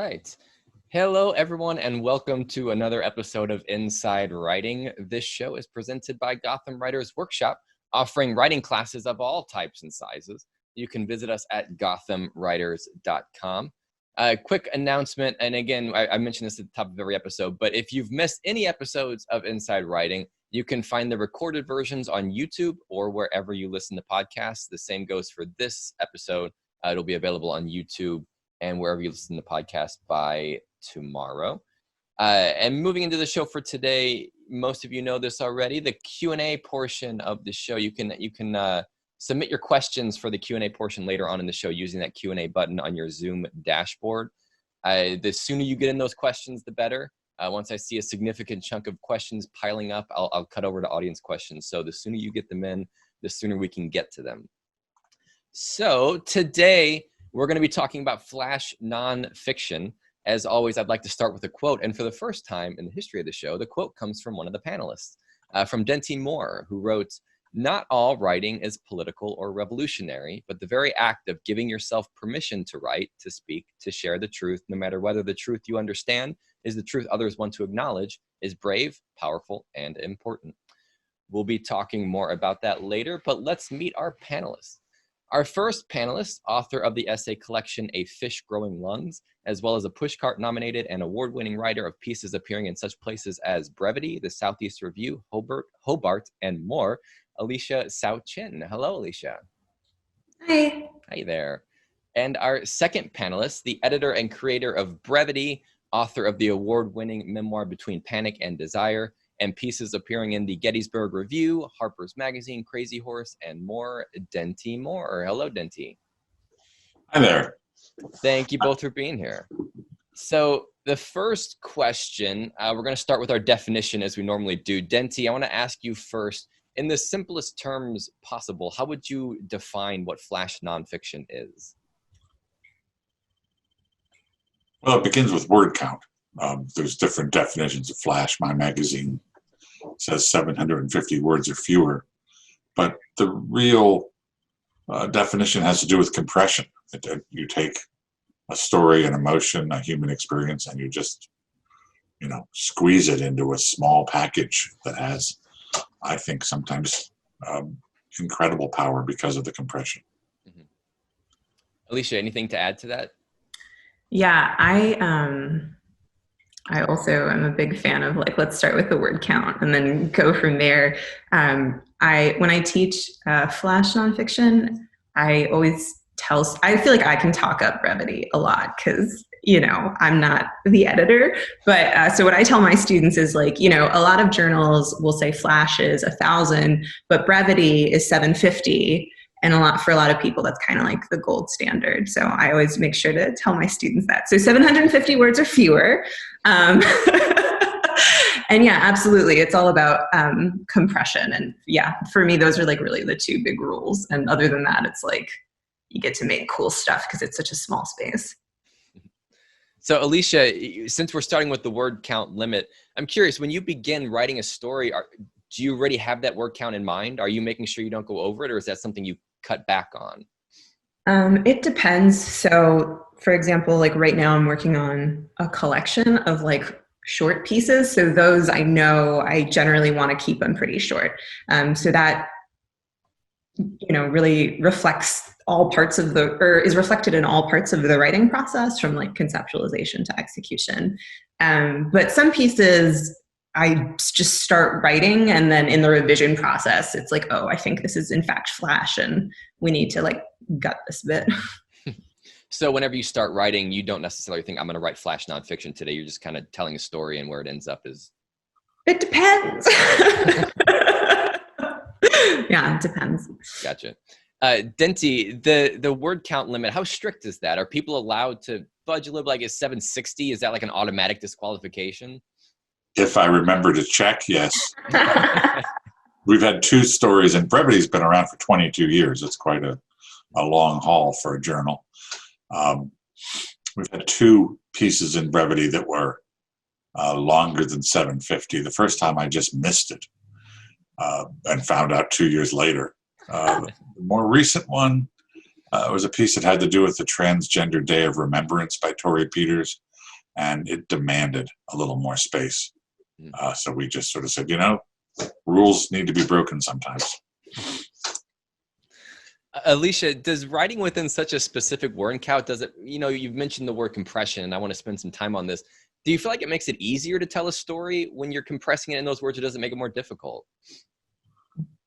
right. Hello, everyone, and welcome to another episode of Inside Writing. This show is presented by Gotham Writers Workshop, offering writing classes of all types and sizes. You can visit us at gothamwriters.com. A quick announcement, and again, I mentioned this at the top of every episode, but if you've missed any episodes of Inside Writing, you can find the recorded versions on YouTube or wherever you listen to podcasts. The same goes for this episode. It'll be available on YouTube and wherever you listen to podcasts by tomorrow. And moving into the show for today, most of you know this already, the Q&A portion of the show. You can submit your questions for the Q&A portion later on in the show using that Q&A button on your Zoom dashboard. The sooner you get in those questions, the better. Once I see a significant chunk of questions piling up, I'll cut over to audience questions. So the sooner you get them in, the sooner we can get to them. So today, we're going to be talking about flash nonfiction. As always, I'd like to start with a quote. And for the first time in the history of the show, the quote comes from one of the panelists, from Dinty Moore, who wrote, "Not all writing is political or revolutionary, but the very act of giving yourself permission to write, to speak, to share the truth, no matter whether the truth you understand is the truth others want to acknowledge, is brave, powerful, and important." We'll be talking more about that later, but let's meet our panelists. Our first panelist, author of the essay collection A Fish Growing Lungs, as well as a Pushcart-nominated and award-winning writer of pieces appearing in such places as Brevity, the Southeast Review, Hobart, and more, Alysia Sawchyn. Hello, Alysia. Hi. Hi there. And our second panelist, the editor and creator of Brevity, author of the award-winning memoir Between Panic and Desire, and pieces appearing in the Gettysburg Review, Harper's Magazine, Crazy Horse, and more, Dinty Moore. Hello, Dinty. Hi there. Thank you both for being here. So the first question, we're going to start with our definition as we normally do. Dinty, I want to ask you first, in the simplest terms possible, how would you define what flash nonfiction is? Well, it begins with word count. There's different definitions of flash. My magazine says 750 words or fewer, but the real definition has to do with compression. You take a story, an emotion, a human experience, and you just, squeeze it into a small package that has, I think, sometimes incredible power because of the compression. Mm-hmm. Alysia, anything to add to that? Yeah, I also am a big fan of let's start with the word count and then go from there. When I teach flash nonfiction, I always I feel like I can talk up Brevity a lot because, I'm not the editor. But so what I tell my students is a lot of journals will say flash is 1,000, but Brevity is 750. And for a lot of people, that's kind of like the gold standard. So I always make sure to tell my students that. So 750 words or fewer. And yeah, absolutely. It's all about compression. And yeah, for me, those are really the two big rules. And other than that, it's you get to make cool stuff because it's such a small space. So Alysia, since we're starting with the word count limit, I'm curious, when you begin writing a story, do you already have that word count in mind? Are you making sure you don't go over it, or is that something you cut back on? It depends. So for example, right now I'm working on a collection of short pieces. So those I know I generally want to keep them pretty short. So that, really reflects is reflected in all parts of the writing process from conceptualization to execution. But some pieces I just start writing, and then in the revision process, it's oh, I think this is in fact flash, and we need to gut this bit. So whenever you start writing, you don't necessarily think I'm going to write flash nonfiction today. You're just kind of telling a story, and where it ends up is. It depends. Yeah, it depends. Gotcha. Dinty, the word count limit, how strict is that? Are people allowed to fudge a little? Is 760? Is that an automatic disqualification? If I remember to check, yes. We've had two stories, and Brevity's been around for 22 years. It's quite a long haul for a journal. We've had two pieces in Brevity that were longer than 750. The first time I just missed it and found out 2 years later. The more recent one was a piece that had to do with the Transgender Day of Remembrance by Tori Peters. and it demanded a little more space. So we just sort of said, rules need to be broken sometimes. Alysia, does writing within such a specific word count, does it, you've mentioned the word compression, and I want to spend some time on this. Do you feel like it makes it easier to tell a story when you're compressing it in those words, or does it make it more difficult?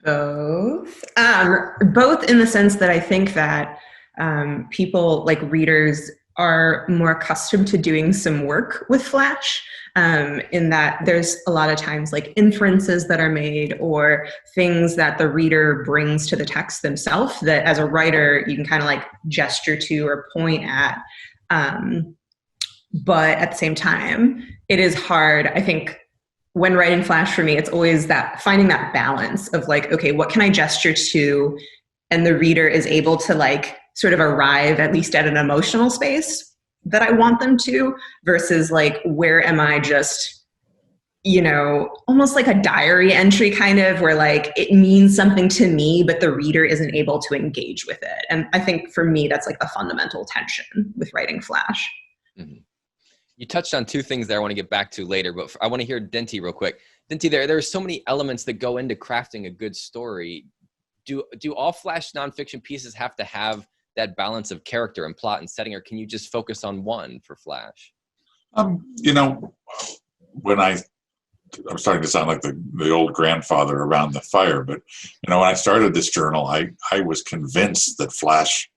Both. Both in the sense that I think that people, like readers, are more accustomed to doing some work with Flash, in that there's a lot of times like inferences that are made or things that the reader brings to the text themselves that as a writer you can kind of like gesture to or point at. But at the same time, it is hard. I think when writing Flash for me, it's always that finding that balance of like, okay, what can I gesture to? And the reader is able to like sort of arrive at least at an emotional space that I want them to, versus like, where am I just, almost like a diary entry kind of, where like it means something to me, but the reader isn't able to engage with it. And I think for me, that's like the fundamental tension with writing Flash. Mm-hmm. You touched on two things there I want to get back to later, but I want to hear Dinty real quick. Dinty, there are so many elements that go into crafting a good story. Do all Flash nonfiction pieces have to have that balance of character and plot and setting, or can you just focus on one for Flash? When I'm starting to sound like the old grandfather around the fire, but when I started this journal, I was convinced that Flash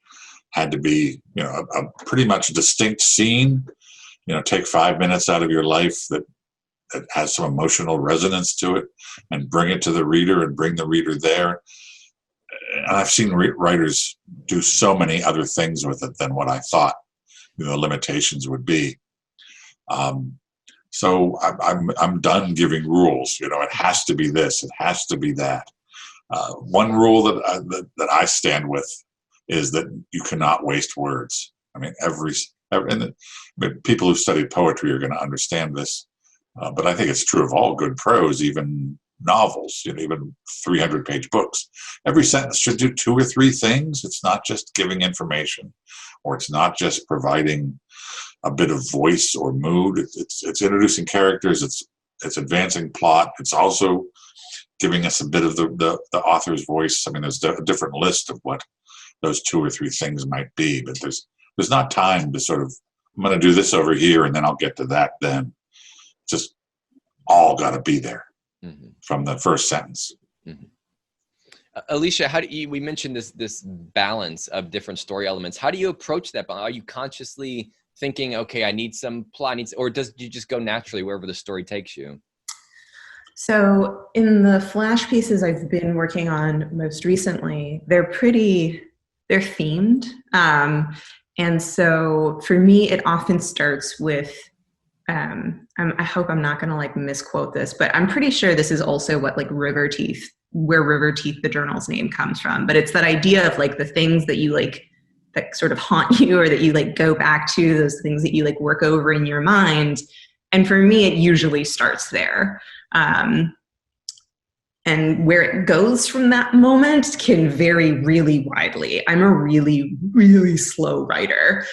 had to be, a pretty much distinct scene. Take 5 minutes out of your life that has some emotional resonance to it, and bring it to the reader and bring the reader there. And I've seen writers do so many other things with it than what I thought the limitations would be. So I'm done giving rules. It has to be this, it has to be that. One rule that I stand with is that you cannot waste words. I mean, people who studied poetry are going to understand this, but I think it's true of all good prose, even novels, even 300-page books. Every sentence should do 2 or 3 things. It's not just giving information, or it's not just providing a bit of voice or mood. It's introducing characters. It's advancing plot. It's also giving us a bit of the author's voice. I mean, there's a different list of what those 2 or 3 things might be, but there's not time to sort of, I'm going to do this over here and then I'll get to that then. Just all got to be there. Mm-hmm. From the first sentence. Mm-hmm. Alysia, we mentioned this balance of different story elements. How do you approach that? Are you consciously thinking, okay, I need some plot, or do you just go naturally wherever the story takes you? So in the Flash pieces I've been working on most recently, they're themed. And so for me, it often starts with, I hope I'm not going to like misquote this, but I'm pretty sure this is also what like River Teeth, the journal's name comes from. But it's that idea of like the things that you like, that sort of haunt you, or that you like go back to, those things that you like work over in your mind. And for me, it usually starts there. And where it goes from that moment can vary really widely. I'm a really, really slow writer,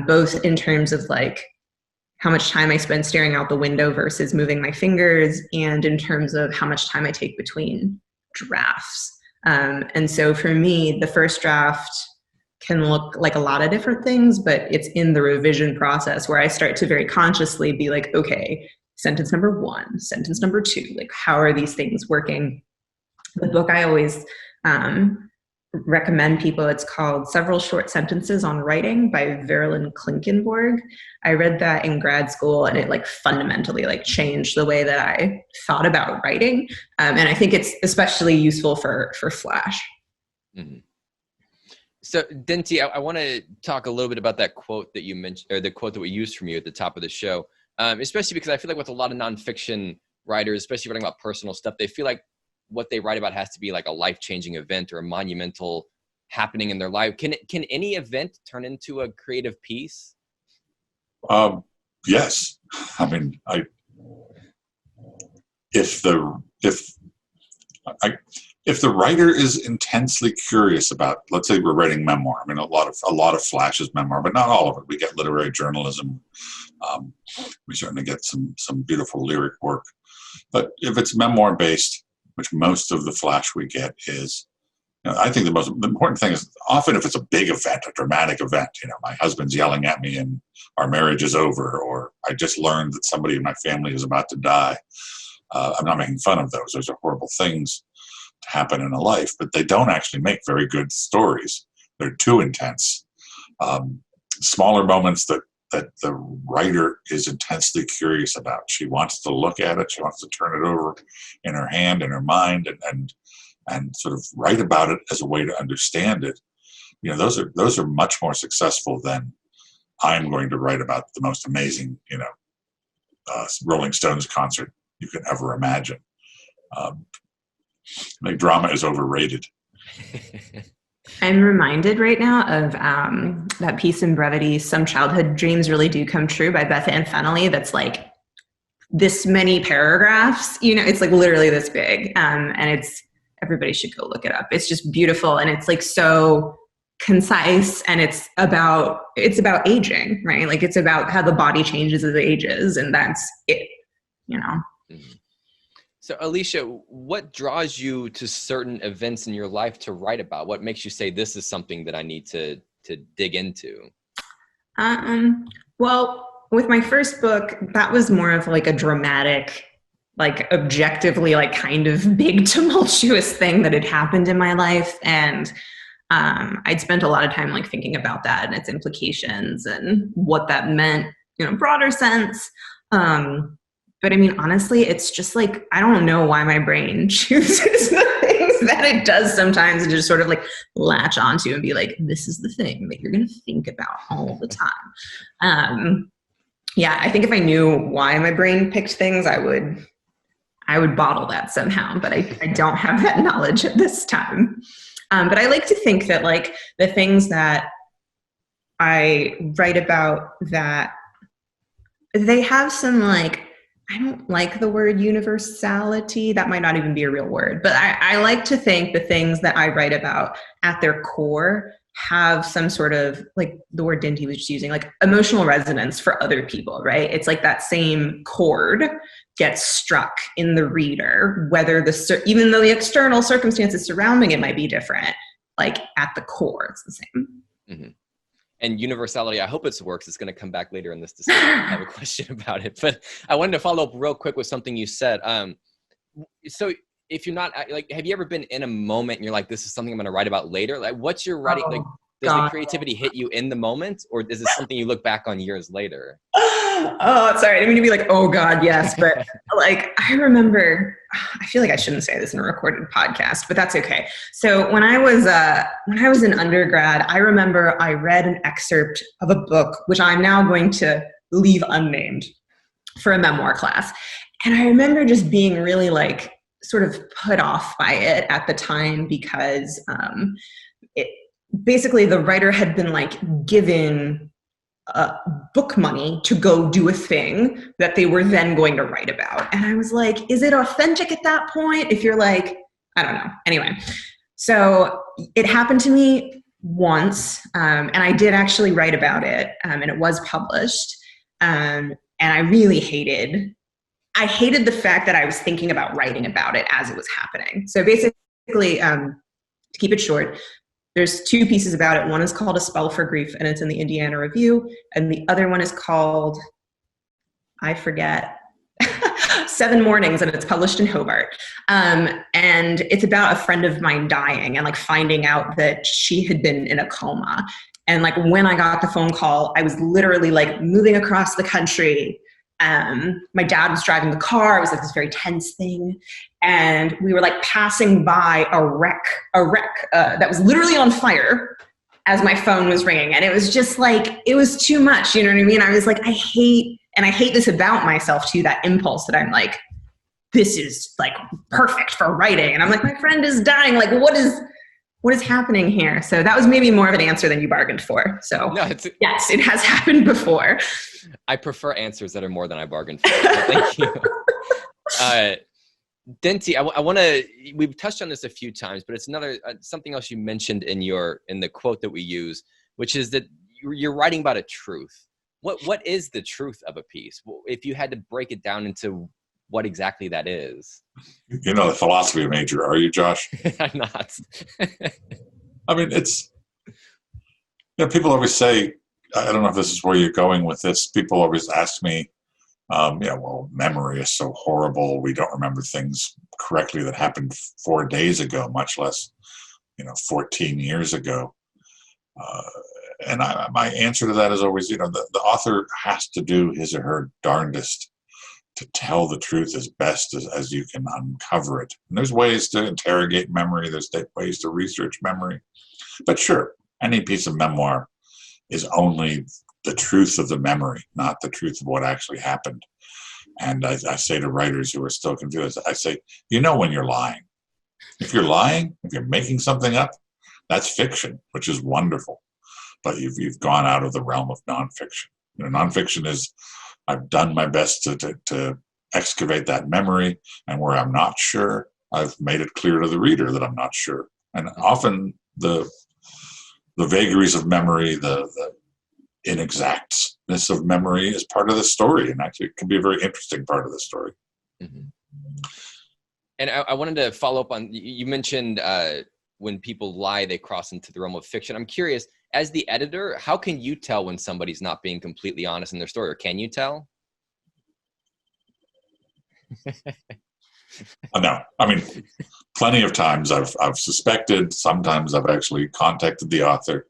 both in terms of like how much time I spend staring out the window versus moving my fingers, and in terms of how much time I take between drafts. And so for me, the first draft can look like a lot of different things, but it's in the revision process where I start to very consciously be like, okay, sentence number 1, sentence number 2, like how are these things working? The book I always recommend people, it's called Several Short Sentences on Writing by Verlyn Klinkenborg. I read that in grad school, and it like fundamentally like changed the way that I thought about writing. And I think it's especially useful for Flash. Mm-hmm. So Dinty, I want to talk a little bit about that quote that you mentioned, or the quote that we used from you at the top of the show, especially because I feel like with a lot of nonfiction writers, especially writing about personal stuff, they feel like what they write about has to be like a life-changing event or a monumental happening in their life. Can any event turn into a creative piece? Yes. I mean, if the writer is intensely curious about, let's say we're writing memoir. I mean, a lot of Flash's memoir, but not all of it. We get literary journalism We certainly get some beautiful lyric work. But if it's memoir based, which most of the flash we get is, I think the important thing is often if it's a big event, a dramatic event, my husband's yelling at me and our marriage is over, or I just learned that somebody in my family is about to die. I'm not making fun of those. Those are horrible things to happen in a life, but they don't actually make very good stories. They're too intense. Smaller moments that the writer is intensely curious about. She wants to look at it. She wants to turn it over in her hand, in her mind, and sort of write about it as a way to understand it. Those are much more successful than I'm going to write about the most amazing, Rolling Stones concert you can ever imagine. I think drama is overrated. I'm reminded right now of that piece in Brevity, Some Childhood Dreams Really Do Come True by Beth Ann Fennelly. That's like this many paragraphs, it's like literally this big. And everybody should go look it up. It's just beautiful. And it's like so concise, and it's about aging, right? Like it's about how the body changes as it ages, and that's it, Mm-hmm. So Alysia, what draws you to certain events in your life to write about? What makes you say this is something that I need to dig into? Well, with my first book, that was more of like a dramatic, like objectively, like kind of big tumultuous thing that had happened in my life. And I'd spent a lot of time like thinking about that and its implications and what that meant in a broader sense. But I mean, honestly, it's just like, I don't know why my brain chooses the things that it does sometimes and just sort of like latch onto and be like, this is the thing that you're going to think about all the time. Yeah, I think if I knew why my brain picked things, I would bottle that somehow, but I don't have that knowledge at this time. But I like to think that like the things that I write about, that they have some like, I don't like the word universality. That might not even be a real word, but I like to think the things that I write about at their core have some sort of, like the word Dinty was just using, like emotional resonance for other people, right? It's like that same chord gets struck in the reader, whether even though the external circumstances surrounding it might be different, like at the core, it's the same. Mm-hmm. And universality, I hope it works. It's going to come back later in this discussion. I have a question about it, but I wanted to follow up real quick with something you said. So if you're not like, have you ever been in a moment and you're like, this is something I'm going to write about later? Like, what's your writing? Like, does the creativity hit you in the moment, or is it something you look back on years later? Oh, sorry. I didn't mean to be like, oh God, yes. But like, I remember, I feel like I shouldn't say this in a recorded podcast, but that's okay. So when I was in undergrad, I remember I read an excerpt of a book, which I'm now going to leave unnamed, for a memoir class. And I remember just being really like sort of put off by it at the time, because basically the writer had been like given book money to go do a thing that they were then going to write about. And I was like, is it authentic at that point? If you're like, I don't know. Anyway, so it happened to me once, and I did actually write about it, and it was published. And I really hated the fact that I was thinking about writing about it as it was happening. So basically, to keep it short, there's two pieces about it. One is called A Spell for Grief, and it's in the Indiana Review. And the other one is called, I forget, 7 Mornings, and it's published in Hobart. And it's about a friend of mine dying and like finding out that she had been in a coma. And like when I got the phone call, I was literally like moving across the country. My dad was driving the car. It was like this very tense thing. And we were like passing by a wreck that was literally on fire as my phone was ringing. And it was just like, it was too much. You know what I mean? I was like, I hate this about myself too, that impulse that I'm like, this is like perfect for writing. And I'm like, my friend is dying. Like, what is happening here? So that was maybe more of an answer than you bargained for. So no, yes, it has happened before. I prefer answers that are more than I bargained for. So thank you. Dinty, I want to, we've touched on this a few times, but it's another, something else you mentioned in the quote that we use, which is that you're writing about a truth. What is the truth of a piece? If you had to break it down into what exactly that is. You're not a philosophy major, are you, Josh? I'm not. I mean, people always say, I don't know if this is where you're going with this. People always ask me, well, memory is so horrible. We don't remember things correctly that happened 4 days ago, much less, 14 years ago. And my answer to that is always, the author has to do his or her darndest to tell the truth as best as you can uncover it. And there's ways to interrogate memory. There's ways to research memory. But sure, any piece of memoir is only the truth of the memory, not the truth of what actually happened. And I say to writers who are still confused, I say, when you're lying. If you're lying, if you're making something up, that's fiction, which is wonderful. But you've gone out of the realm of nonfiction. Nonfiction is, I've done my best to excavate that memory, and where I'm not sure, I've made it clear to the reader that I'm not sure. And often the vagaries of memory, the inexactness of memory is part of the story, and actually it can be a very interesting part of the story. Mm-hmm. And I wanted to follow up on, you mentioned when people lie, they cross into the realm of fiction. I'm curious, as the editor, how can you tell when somebody's not being completely honest in their story, or can you tell? No, I mean, plenty of times I've suspected. Sometimes I've actually contacted the author,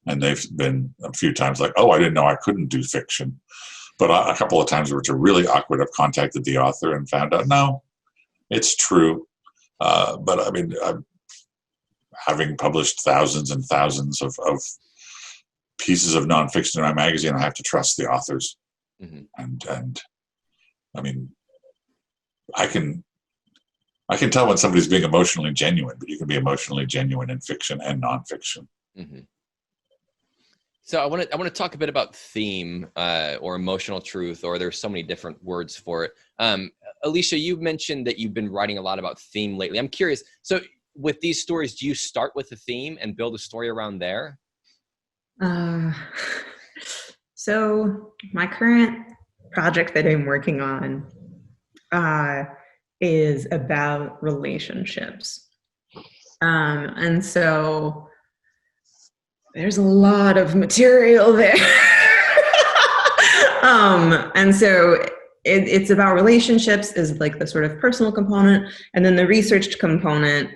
and they've been a few times like, "Oh, I didn't know I couldn't do fiction." But a couple of times where it's really awkward, I've contacted the author and found out, no, it's true. But I mean, having published thousands and thousands of pieces of nonfiction in my magazine, I have to trust the authors. Mm-hmm. And I mean, I can tell when somebody's being emotionally genuine, but you can be emotionally genuine in fiction and nonfiction. Mm-hmm. So I want to talk a bit about theme or emotional truth, or there's so many different words for it. Alysia, you mentioned that you've been writing a lot about theme lately. I'm curious. So with these stories, do you start with a theme and build a story around there? So my current project that I'm working on is about relationships. And so there's a lot of material there. And so it's about relationships is like the sort of personal component, and then the researched component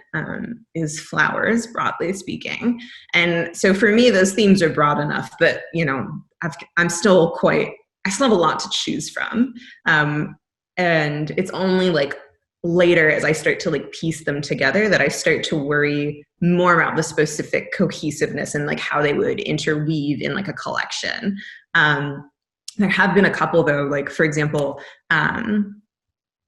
is flowers, broadly speaking. And so for me, those themes are broad enough, but I still have a lot to choose from. And it's only like later as I start to like piece them together that I start to worry more about the specific cohesiveness and like how they would interweave in like a collection. There have been a couple though, like for example,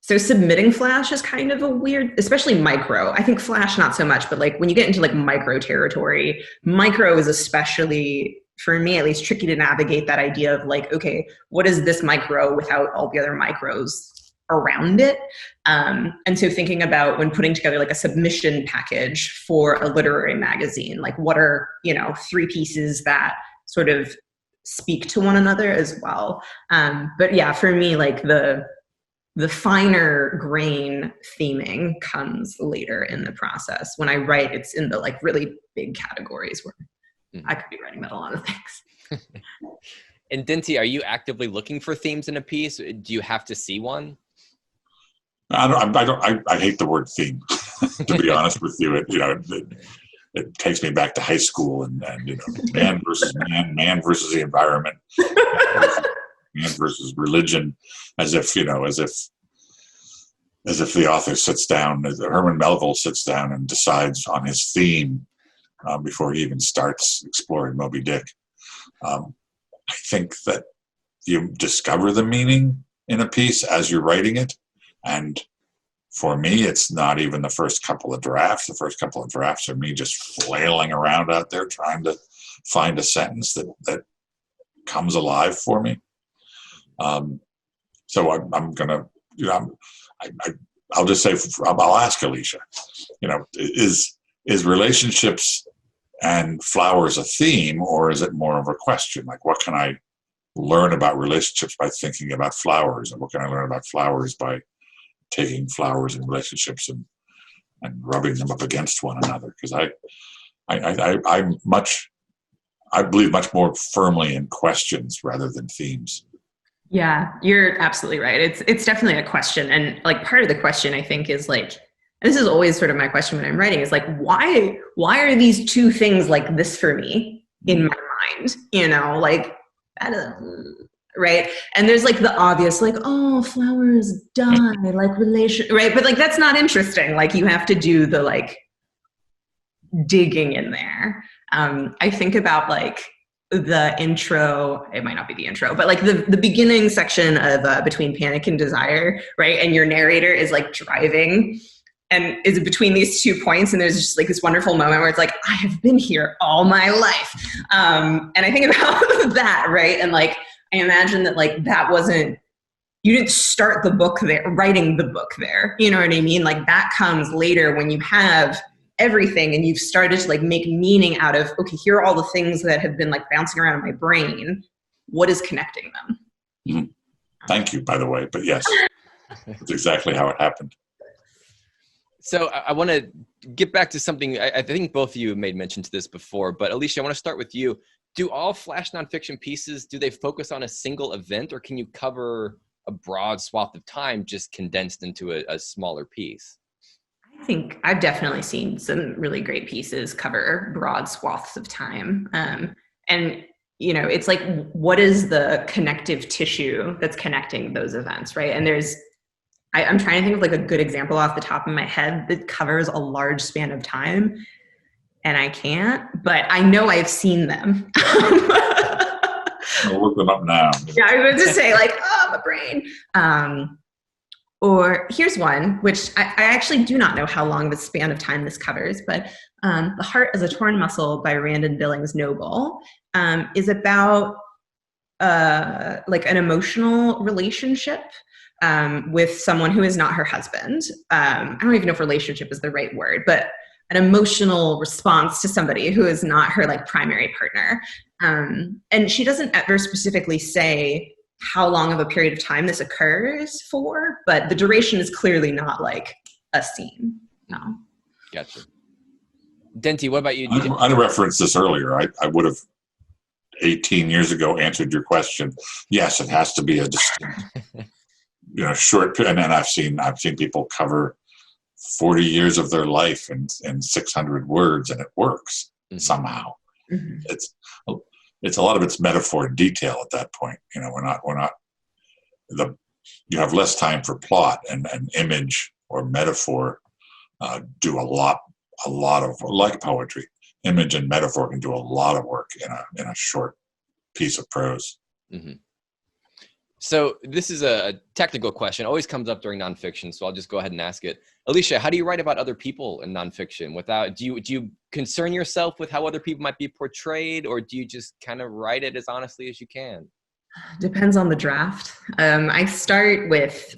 so submitting Flash is kind of a weird, especially micro. I think Flash not so much, but like when you get into like micro territory, micro is especially, for me at least, tricky to navigate that idea of like, okay, what is this micro without all the other micros around it? And so thinking about when putting together like a submission package for a literary magazine, like what are, 3 pieces that sort of speak to one another as well. But yeah, for me, like the finer grain theming comes later in the process. When I write, it's in the like really big categories where I could be writing about a lot of things. And Dinty, are you actively looking for themes in a piece? Do you have to see one? I hate the word theme, to be honest with you. It takes me back to high school and man versus man versus the environment, man versus religion, as if the author sits down, as Herman Melville sits down and decides on his theme before he even starts exploring Moby Dick. I think that you discover the meaning in a piece as you're writing it. And for me, it's not even the first couple of drafts. The first couple of drafts are me just flailing around out there trying to find a sentence that comes alive for me. So I'm gonna, I'll just say, I'll ask Alysia, is relationships and flowers a theme, or is it more of a question? Like, what can learn about relationships by thinking about flowers? And what can I learn about flowers by taking flowers and relationships and rubbing them up against one another? Because I believe much more firmly in questions rather than themes. Yeah, you're absolutely right. It's definitely a question. And like part of the question I think is like, and this is always sort of my question when I'm writing, is like, why are these two things like this for me in my mind? You know, like, right? And there's like the obvious, like, oh, flowers die, like relation, right? But like, that's not interesting. Like you have to do the like digging in there. I think about like the intro, it might not be the intro, but like the beginning section of Between Panic and Desire, right? And your narrator is like driving and is between these 2 points, and there's just like this wonderful moment where it's like, I have been here all my life. And I think about that, right? And like, I imagine that like that wasn't, you didn't start the book there, writing the book there. You know what I mean? Like that comes later when you have everything and you've started to like make meaning out of, okay, here are all the things that have been like bouncing around in my brain. What is connecting them? Mm-hmm. Thank you, by the way. But yes, that's exactly how it happened. So I want to get back to something. I think both of you made mention to this before, but Alysia, I want to start with you. Do all flash nonfiction pieces, do they focus on a single event, or can you cover a broad swath of time just condensed into a smaller piece? I think I've definitely seen some really great pieces cover broad swaths of time. And, you know, it's like, what is the connective tissue that's connecting those events, right? And I'm trying to think of like a good example off the top of my head that covers a large span of time. And I can't, but I know I've seen them. I'll look them up now. Yeah, I was going to say like, oh, my brain. Or here's one, which I actually do not know how long of a span of time this covers, but The Heart is a Torn Muscle by Randon Billings Noble is about like an emotional relationship with someone who is not her husband. I don't even know if relationship is the right word, but an emotional response to somebody who is not her like primary partner. And she doesn't ever specifically say how long of a period of time this occurs for, but the duration is clearly not like a scene. No. Gotcha. Dinty, what about you? I referenced this earlier. I would have 18 years ago answered your question. Yes, it has to be a distinct, short. And then I've seen people cover 40 years of their life in 600 words, and it works somehow. Mm-hmm. It's a lot of it's metaphor and detail at that point. You have less time for plot, and image or metaphor do a lot of, like poetry. Image and metaphor can do a lot of work in a short piece of prose. Mm-hmm. So this is a technical question, always comes up during nonfiction, so I'll just go ahead and ask it. Alysia, how do you write about other people in nonfiction? Do you concern yourself with how other people might be portrayed, or do you just kind of write it as honestly as you can? Depends on the draft. I start with,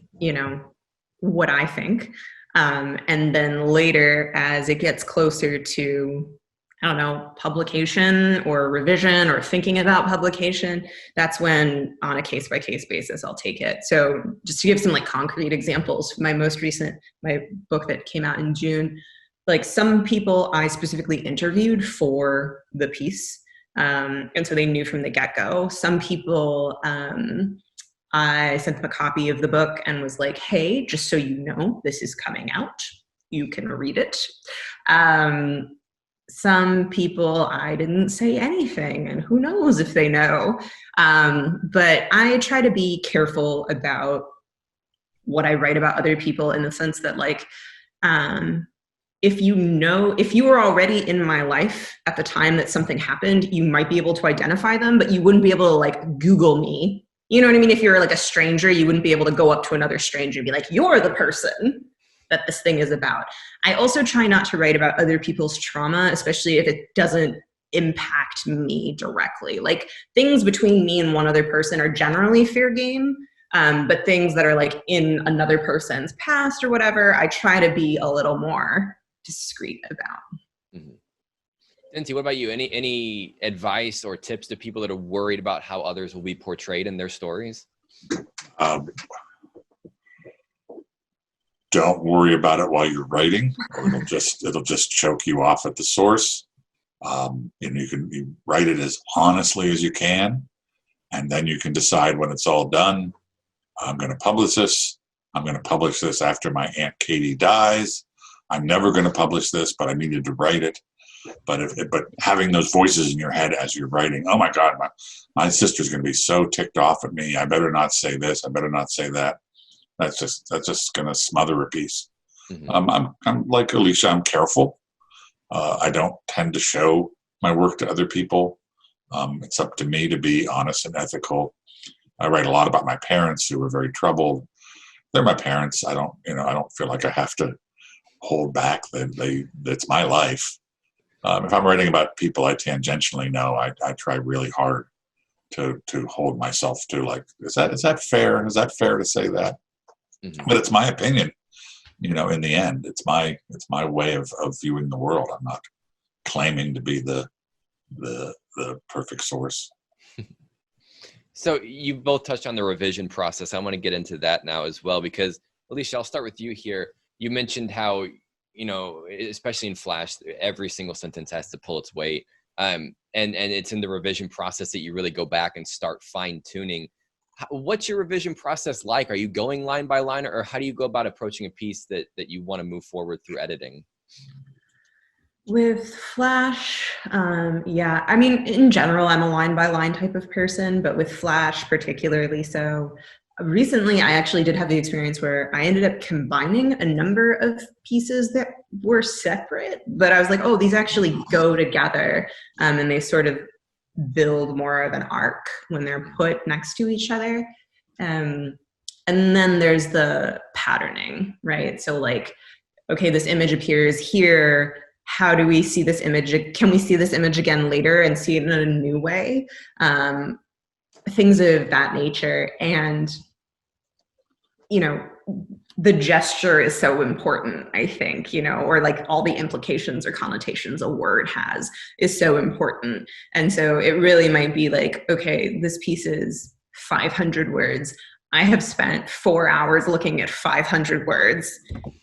what I think. And then later, as it gets closer to, publication or revision or thinking about publication, that's when on a case-by-case basis, I'll take it. So just to give some like concrete examples, my book that came out in June, like some people I specifically interviewed for the piece. And so they knew from the get-go. Some people, I sent them a copy of the book and was like, hey, just so you know, this is coming out. You can read it. Some people I didn't say anything, and who knows if they know. But I try to be careful about what I write about other people, in the sense that like, if you were already in my life at the time that something happened, you might be able to identify them, but you wouldn't be able to like Google me. You know what I mean? If you're like a stranger, you wouldn't be able to go up to another stranger and be like, you're the person that this thing is about. I also try not to write about other people's trauma, especially if it doesn't impact me directly. Like things between me and one other person are generally fair game. But things that are like in another person's past or whatever, I try to be a little more discreet about. Mm-hmm. Dinty, what about you? Any advice or tips to people that are worried about how others will be portrayed in their stories? Don't worry about it while you're writing, or it'll just choke you off at the source. And you write it as honestly as you can, and then you can decide when it's all done. I'm going to publish this. I'm going to publish this after my Aunt Katie dies. I'm never going to publish this, but I needed to write it. But having those voices in your head as you're writing, oh my God, my sister's going to be so ticked off at me. I better not say this. I better not say that. That's just going to smother a piece. Mm-hmm. I'm like Alysia. I'm careful. I don't tend to show my work to other people. It's up to me to be honest and ethical. I write a lot about my parents who were very troubled. They're my parents. I don't feel like I have to hold back. It's my life. If I'm writing about people I tangentially know, I try really hard to hold myself to, like, is that fair? Is that fair to say that? Mm-hmm. But it's my opinion. In the end, it's my way of viewing the world. I'm not claiming to be the perfect source. So you both touched on the revision process. I want to get into that now as well, because Alysia, I'll start with you here. You mentioned how, especially in Flash, every single sentence has to pull its weight. And it's in the revision process that you really go back and start fine tuning. What's your revision process like? Are you going line by line, or how do you go about approaching a piece that you want to move forward through editing? With Flash, yeah. I mean, in general, I'm a line by line type of person, but with Flash particularly so. Recently, I actually did have the experience where I ended up combining a number of pieces that were separate, but I was like, oh, these actually go together, and they sort of build more of an arc when they're put next to each other. And then there's the patterning, right? So like, okay, this image appears here. How do we see this image? Can we see this image again later and see it in a new way? Things of that nature. And, the gesture is so important, I think, or like all the implications or connotations a word has is so important. And so it really might be like, okay, this piece is 500 words. I have spent 4 hours looking at 500 words,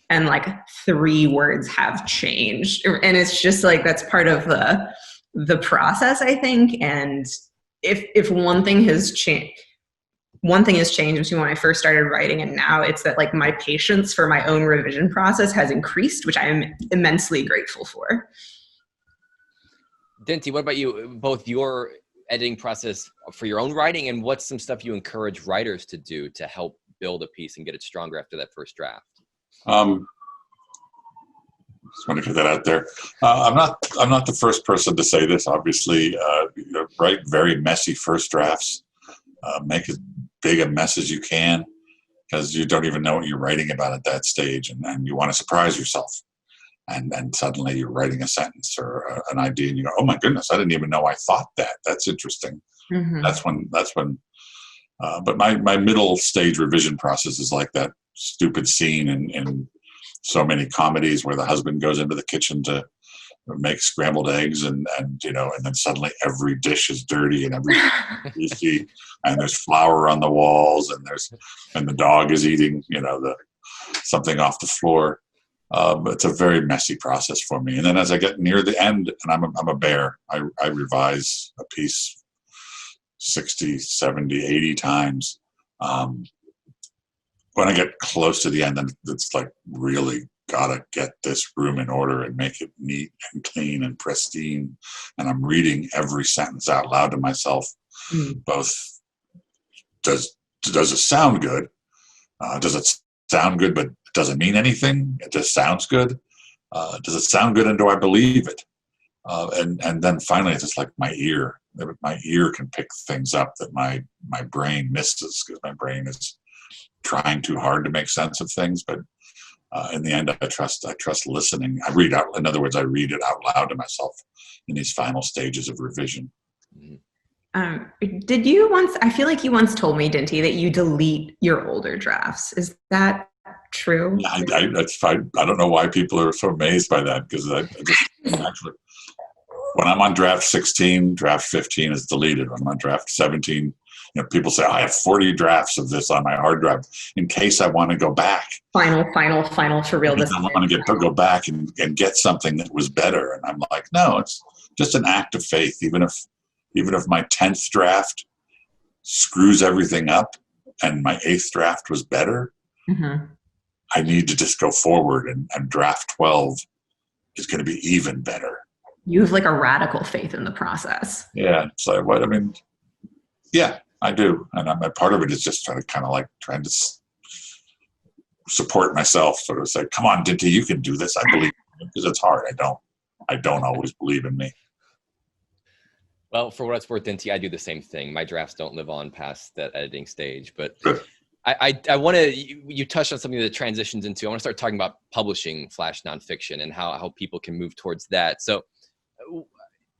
and like 3 words have changed. And it's just like, that's part of the process, I think. And if one thing has changed between when I first started writing and now, it's that like my patience for my own revision process has increased, which I am immensely grateful for. Dinty, what about you? Both your editing process for your own writing, and what's some stuff you encourage writers to do to help build a piece and get it stronger after that first draft? Just want to get that out there. I'm not the first person to say this. Obviously, write very messy first drafts. Make as big a mess as you can, because you don't even know what you're writing about at that stage, and you want to surprise yourself. And suddenly you're writing a sentence or an idea, and you go, "Oh my goodness, I didn't even know I thought that. That's interesting." Mm-hmm. That's when. But my middle stage revision process is like that stupid scene in so many comedies where the husband goes into the kitchen to make scrambled eggs, and then suddenly every dish is dirty and everything greasy, and there's flour on the walls, and the dog is eating something off the floor. It's a very messy process for me. And then as I get near the end, and I'm a bear, I revise a piece 60, 70, 80 times. When I get close to the end, then it's like, really gotta get this room in order and make it neat and clean and pristine. And I'm reading every sentence out loud to myself. Both, does it sound good? Does it sound good but it doesn't mean anything? It just sounds good. Does it sound good, and do I believe it? And then finally, it's just like my ear. My ear can pick things up that my brain misses, because my brain is trying too hard to make sense of things. But in the end, I trust listening. I read it out loud to myself in these final stages of revision. Did you once? I feel like you once told me, Dinty, that you delete your older drafts. Is that true? That's fine. I don't know why people are so amazed by that, because I just actually, when I'm on draft 16, draft 15 is deleted. When I'm on draft 17, people say, I have 40 drafts of this on my hard drive in case I want to go back. Final for real. I want to go back and get something that was better. And I'm like, no, it's just an act of faith. Even if my 10th draft screws everything up and my 8th draft was better, I need to just go forward, and draft 12 is going to be even better. You have like a radical faith in the process. Yeah. So yeah, I do. And part of it is just trying to support myself, sort of say, come on, Dinty, you can do this. I believe in you, because it's hard. I don't always believe in me. Well, for what it's worth, Dinty, I do the same thing. My drafts don't live on past that editing stage, but Good. I want to, you touched on something that transitions into, I want to start talking about publishing flash nonfiction and how people can move towards that. So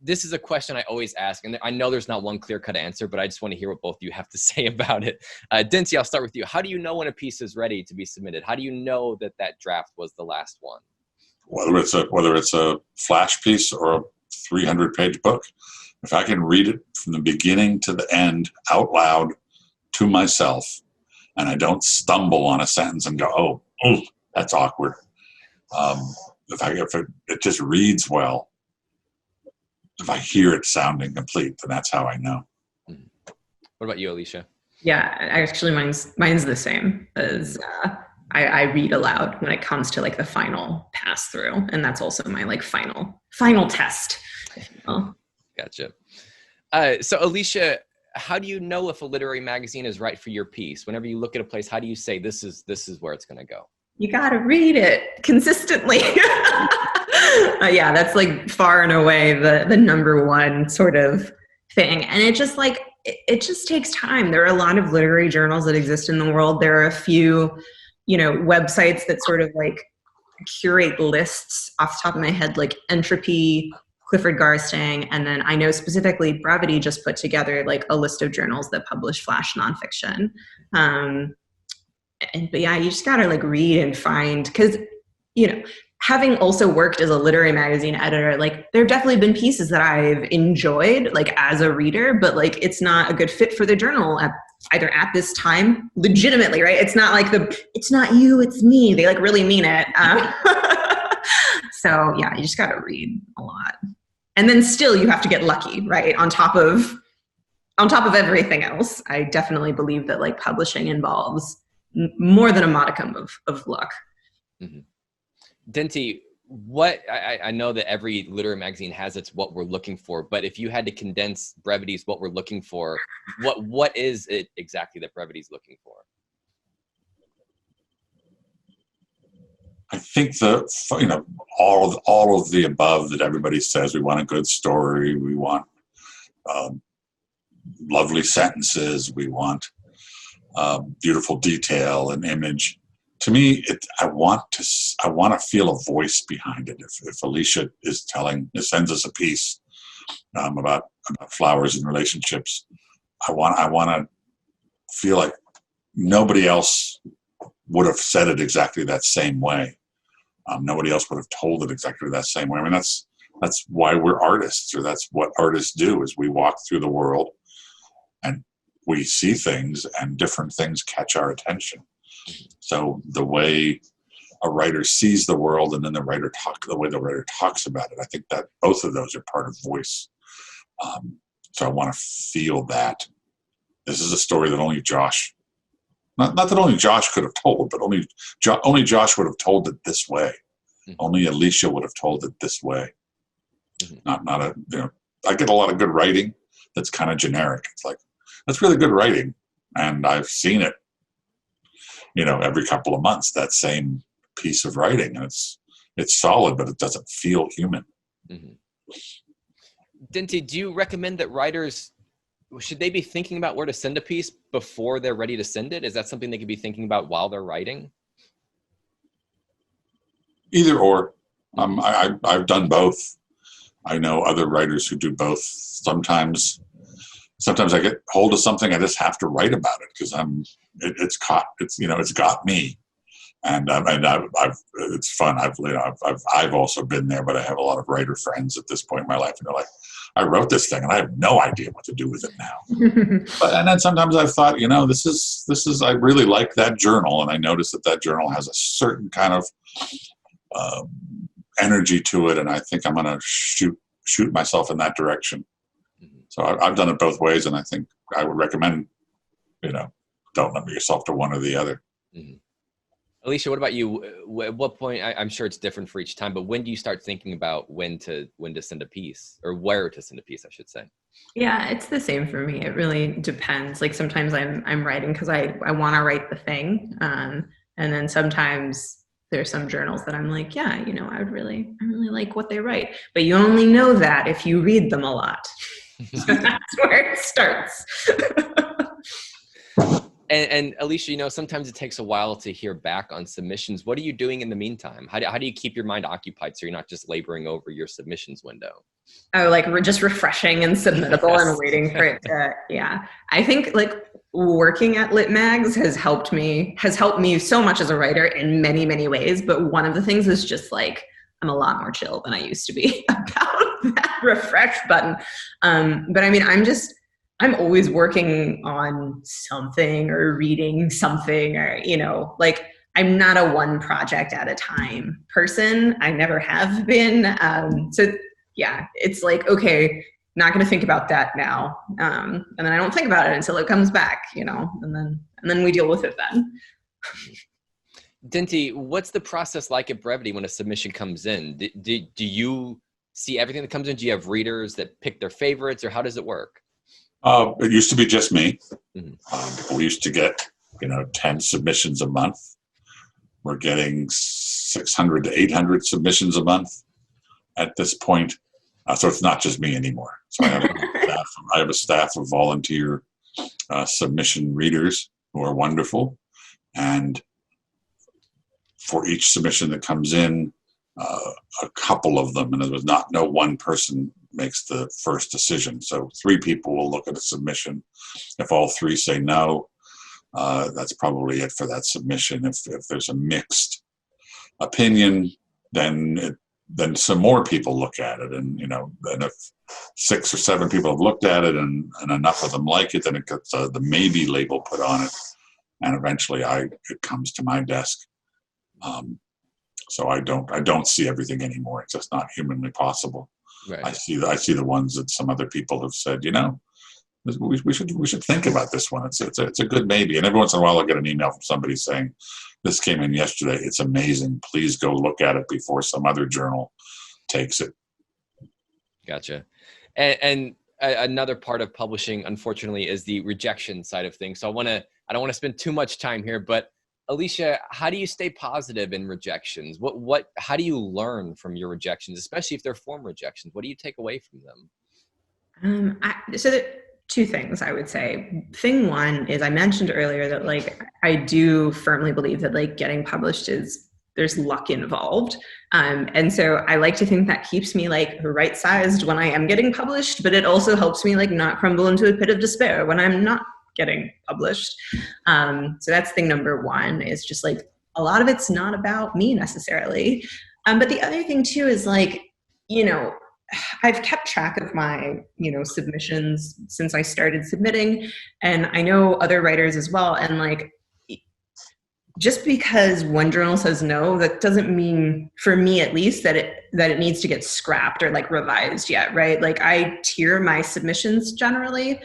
this is a question I always ask, and I know there's not one clear-cut answer, but I just want to hear what both of you have to say about it. Dinty, I'll start with you. How do you know when a piece is ready to be submitted? How do you know that draft was the last one? Whether it's a flash piece or a 300-page book, if I can read it from the beginning to the end out loud to myself, and I don't stumble on a sentence and go, oh, that's awkward. If it just reads well, if I hear it sounding complete, then that's how I know. What about you, Alysia? Yeah, actually mine's the same. As I read aloud when it comes to like the final pass through, and that's also my like final test. Gotcha. So Alysia, how do you know if a literary magazine is right for your piece? Whenever you look at a place, how do you say this is where it's going to go? You got to read it consistently. Yeah, that's like far and away the number one sort of thing. And it just takes time. There are a lot of literary journals that exist in the world. There are a few, websites that sort of like curate lists off the top of my head, like Entropy, Clifford Garstang, and then I know specifically Brevity just put together like a list of journals that publish flash nonfiction. But yeah, you just gotta like read and find, because having also worked as a literary magazine editor, like there have definitely been pieces that I've enjoyed like as a reader, but like it's not a good fit for the journal either at this time, legitimately, right? It's not like it's not you, it's me. They like really mean it. So yeah, you just gotta read a lot. And then still you have to get lucky, right? On top of everything else. I definitely believe that like publishing involves more than a modicum of luck. Mm-hmm. Dinty, I know that every literary magazine has its what we're looking for, but if you had to condense Brevity's what we're looking for, what is it exactly that Brevity's looking for? I think all of the above that everybody says. We want a good story. We want lovely sentences. We want beautiful detail and image. To me, I want to feel a voice behind it. If Alysia sends us a piece about flowers and relationships, I want to feel like nobody else would have said it exactly that same way. Nobody else would have told it exactly that same way. I mean, that's why we're artists, or that's what artists do, is we walk through the world and we see things, and different things catch our attention. So the way a writer sees the world, and then the way the writer talks about it, I think that both of those are part of voice. So I want to feel that this is a story that only Josh, not that only Josh could have told, but only Josh would have told it this way. Mm-hmm. Only Alysia would have told it this way. Mm-hmm. I get a lot of good writing that's kind of generic. It's like, that's really good writing, and I've seen it, every couple of months, that same piece of writing, and it's solid, but it doesn't feel human. Mm-hmm. Dinty, do you recommend that writers, should they be thinking about where to send a piece before they're ready to send it? Is that something they could be thinking about while they're writing? Either or. I've done both. I know other writers who do both. Sometimes I get hold of something, I just have to write about it because it's got me, And it's fun. I've also been there, but I have a lot of writer friends at this point in my life, and they're like, I wrote this thing and I have no idea what to do with it now. And then sometimes I've thought, this is, I really like that journal. And I noticed that journal has a certain kind of energy to it. And I think I'm going to shoot myself in that direction. So I've done it both ways. And I think I would recommend, don't limit yourself to one or the other. Mm-hmm. Alysia, what about you? At what point, I'm sure it's different for each time, but when do you start thinking about when to send a piece, or where to send a piece, I should say? Yeah, it's the same for me. It really depends. Like sometimes I'm writing because I want to write the thing. And then sometimes there's some journals that I'm like, yeah, I really like what they write. But you only know that if you read them a lot. So that's where it starts. And Alysia, sometimes it takes a while to hear back on submissions. What are you doing in the meantime? How do you keep your mind occupied so you're not just laboring over your submissions window? Oh, like we're just refreshing and submittable yes. and waiting for it to, yeah. I think like working at Lit Mags has helped me so much as a writer in many, many ways. But one of the things is just like, I'm a lot more chill than I used to be about that refresh button. But I mean, I'm always working on something or reading something or, like I'm not a one project at a time person. I never have been. So yeah, it's like, okay, not going to think about that now. And then I don't think about it until it comes back, and then we deal with it then. Dinty, what's the process like at Brevity when a submission comes in? Do you see everything that comes in? Do you have readers that pick their favorites, or how does it work? It used to be just me. We used to get, 10 submissions a month. We're getting 600 to 800 submissions a month at this point. So it's not just me anymore. So I have a staff of volunteer submission readers who are wonderful. And for each submission that comes in, a couple of them, and there was no one person makes the first decision. So 3 people will look at a submission. If all 3 say no, that's probably it for that submission. If there's a mixed opinion, then some more people look at it, and then if 6 or 7 people have looked at it and enough of them like it, then it gets the maybe label put on it, and eventually it comes to my desk. So I don't see everything anymore. It's just not humanly possible. Right. I see the ones that some other people have said, we should think about this one. It's a good maybe. And every once in a while I'll get an email from somebody saying, this came in yesterday. It's amazing. Please go look at it before some other journal takes it. Gotcha. And another part of publishing, unfortunately, is the rejection side of things. So I don't want to spend too much time here, but Alysia, how do you stay positive in rejections? How do you learn from your rejections, especially if they're form rejections? What do you take away from them? So there are 2 things I would say. Thing one is I mentioned earlier that like I do firmly believe that like getting published there's luck involved. And so I like to think that keeps me like right-sized when I am getting published, but it also helps me like not crumble into a pit of despair when I'm not getting published. So that's thing number 1, is just like a lot of it's not about me necessarily. But the other thing too is like, I've kept track of my, submissions since I started submitting, and I know other writers as well. And like, just because one journal says no, that doesn't mean, for me at least, that it needs to get scrapped or like revised yet, right? Like I tier my submissions generally,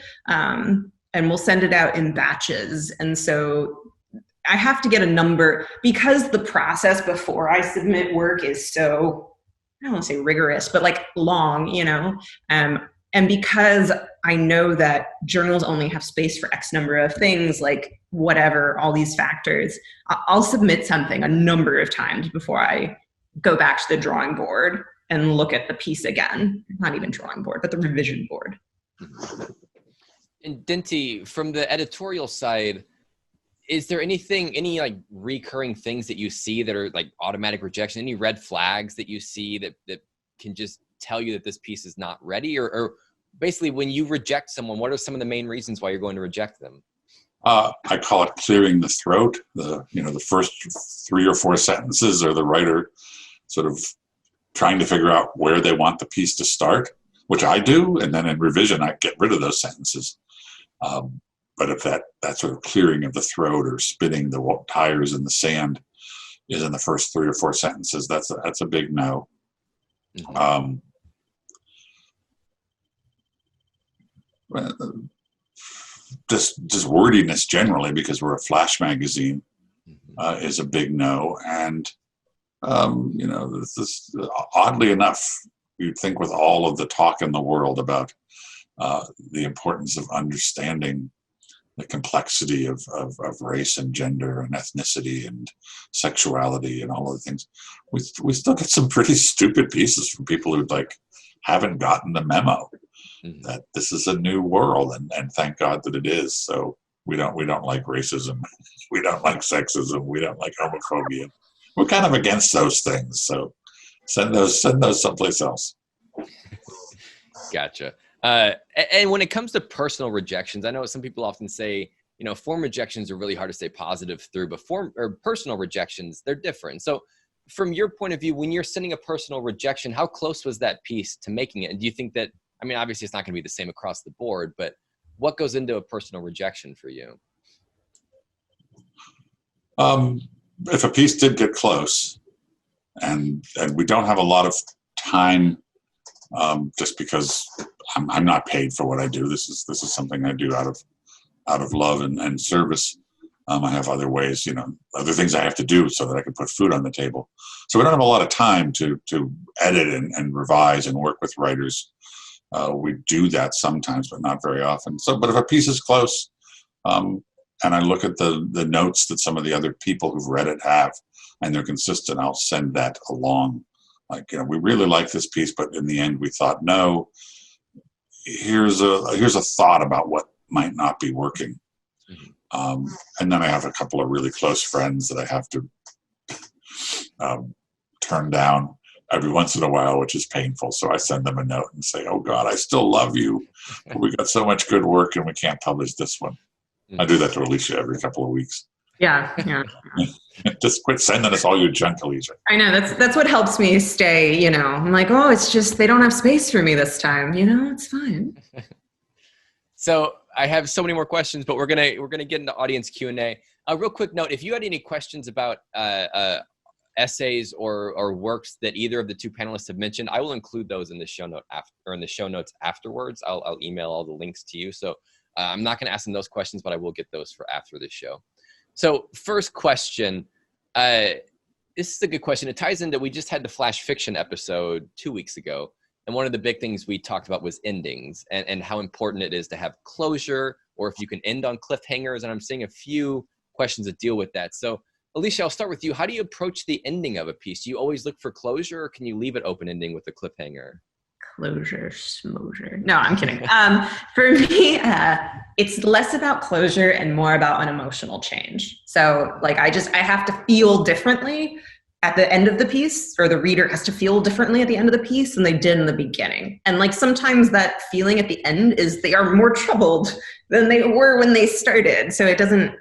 and we'll send it out in batches. And so I have to get a number, because the process before I submit work is so, I don't want to say rigorous, but like long, and because I know that journals only have space for X number of things, like whatever, all these factors, I'll submit something a number of times before I go back to the drawing board and look at the piece again. Not even drawing board, but the revision board. And Dinty, from the editorial side, is there any like recurring things that you see that are like automatic rejection? Any red flags that you see that can just tell you that this piece is not ready? Or basically, when you reject someone, what are some of the main reasons why you're going to reject them? I call it clearing the throat. The first 3 or 4 sentences are the writer sort of trying to figure out where they want the piece to start, which I do, and then in revision I get rid of those sentences. But if that sort of clearing of the throat or spinning the tires in the sand is in the first 3 or 4 sentences, that's a big no. Mm-hmm. Just wordiness generally, because we're a flash magazine, is a big no. And this is, oddly enough, you'd think with all of the talk in the world about the importance of understanding the complexity of race and gender and ethnicity and sexuality and all of the things, we still get some pretty stupid pieces from people who haven't gotten the memo that this is a new world, and thank God that it is. So we don't like racism, we don't like sexism, we don't like homophobia. We're kind of against those things. So send those someplace else. Gotcha. And when it comes to personal rejections, I know some people often say, form rejections are really hard to stay positive through, but personal rejections, they're different. So from your point of view, when you're sending a personal rejection, how close was that piece to making it? And do you think that, obviously it's not going to be the same across the board, but what goes into a personal rejection for you? If a piece did get close, and we don't have a lot of time, just because I'm not paid for what I do. This is something I do out of love and service. I have other ways, other things I have to do so that I can put food on the table. So we don't have a lot of time to edit and revise and work with writers. We do that sometimes, but not very often. But if a piece is close, and I look at the notes that some of the other people who've read it have, and they're consistent, I'll send that along. We really like this piece, but in the end we thought, no, here's a thought about what might not be working. And then I have a couple of really close friends that I have to turn down every once in a while, which is painful. So I send them a note and say, oh God, I still love you, but we got so much good work and we can't publish this one. I do that to Alysia every couple of weeks. Yeah. Just quit sending us all your junk, Alysia. I know, that's what helps me stay, I'm like, oh, it's just they don't have space for me this time, it's fine. So I have so many more questions, but we're gonna get into audience Q&A. A real quick note: if you had any questions about essays or works that either of the two panelists have mentioned, I will include those in the show notes afterwards. I'll email all the links to you. So I'm not going to ask them those questions, but I will get those for after the show. So first question, this is a good question. It ties into, we just had the Flash Fiction episode 2 weeks ago. And one of the big things we talked about was endings and how important it is to have closure, or if you can end on cliffhangers. And I'm seeing a few questions that deal with that. So Alysia, I'll start with you. How do you approach the ending of a piece? Do you always look for closure, or can you leave it open-ending with a cliffhanger? Closure, smosure. No, I'm kidding. For me, it's less about closure and more about an emotional change. So I have to feel differently at the end of the piece, or the reader has to feel differently at the end of the piece than they did in the beginning. And sometimes that feeling at the end is they are more troubled than they were when they started. So it doesn't,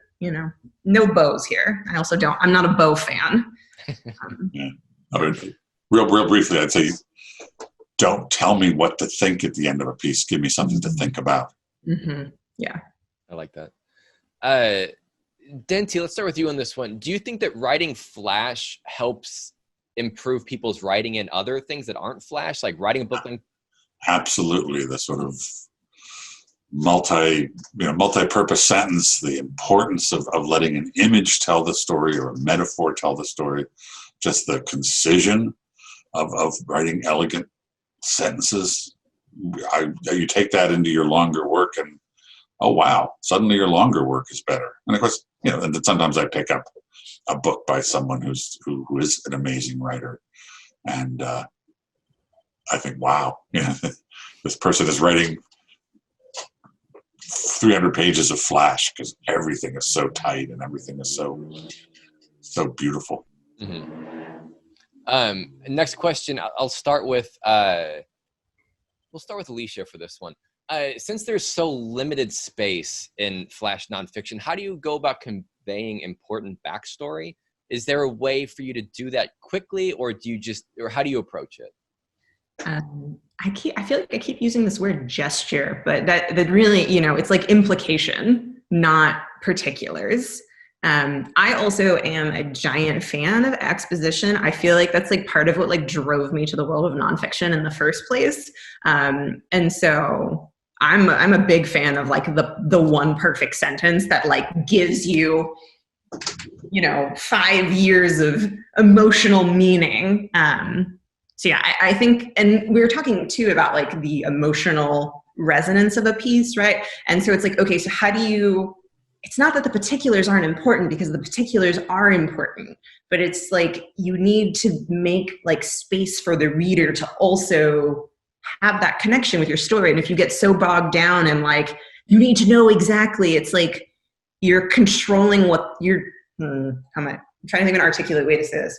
no bows here. I'm not a bow fan. Yeah. Real briefly, I'd say, don't tell me what to think at the end of a piece. Give me something to think about. Mm-hmm. Yeah. I like that. Dinty, let's start with you on this one. Do you think that writing Flash helps improve people's writing in other things that aren't Flash, like writing a book? Absolutely. The sort of multi-purpose sentence, the importance of letting an image tell the story or a metaphor tell the story, just the concision of writing elegant sentences. You take that into your longer work and, oh wow, suddenly your longer work is better. And of course, and then sometimes I pick up a book by someone who is an amazing writer, and I think, wow, this person is writing 300 pages of Flash because everything is so tight and everything is so beautiful. Mm-hmm. Next question, I'll start with we'll start with Alysia for this one. since there's so limited space in flash nonfiction, how do you go about conveying important backstory? Is there a way for you to do that quickly, or how do you approach it? I feel like I keep using this word gesture, but that really, it's like implication, not particulars. I also am a giant fan of exposition. I feel like that's like part of what like drove me to the world of nonfiction in the first place. And so I'm a big fan of like the one perfect sentence that like gives you, 5 years of emotional meaning. So yeah, I think, and we were talking too about like the emotional resonance of a piece, right? And so it's like, okay, so how do you, it's not that the particulars aren't important, because the particulars are important, but it's like you need to make like space for the reader to also have that connection with your story. And if you get so bogged down and like, you need to know exactly, it's like you're controlling what you're, I'm trying to think of an articulate way to say this.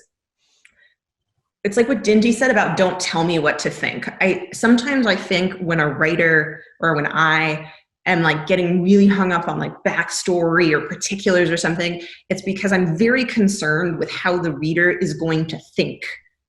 It's like what Dinty said about don't tell me what to think. Sometimes I think when a writer or when I am like getting really hung up on like backstory or particulars or something, it's because I'm very concerned with how the reader is going to think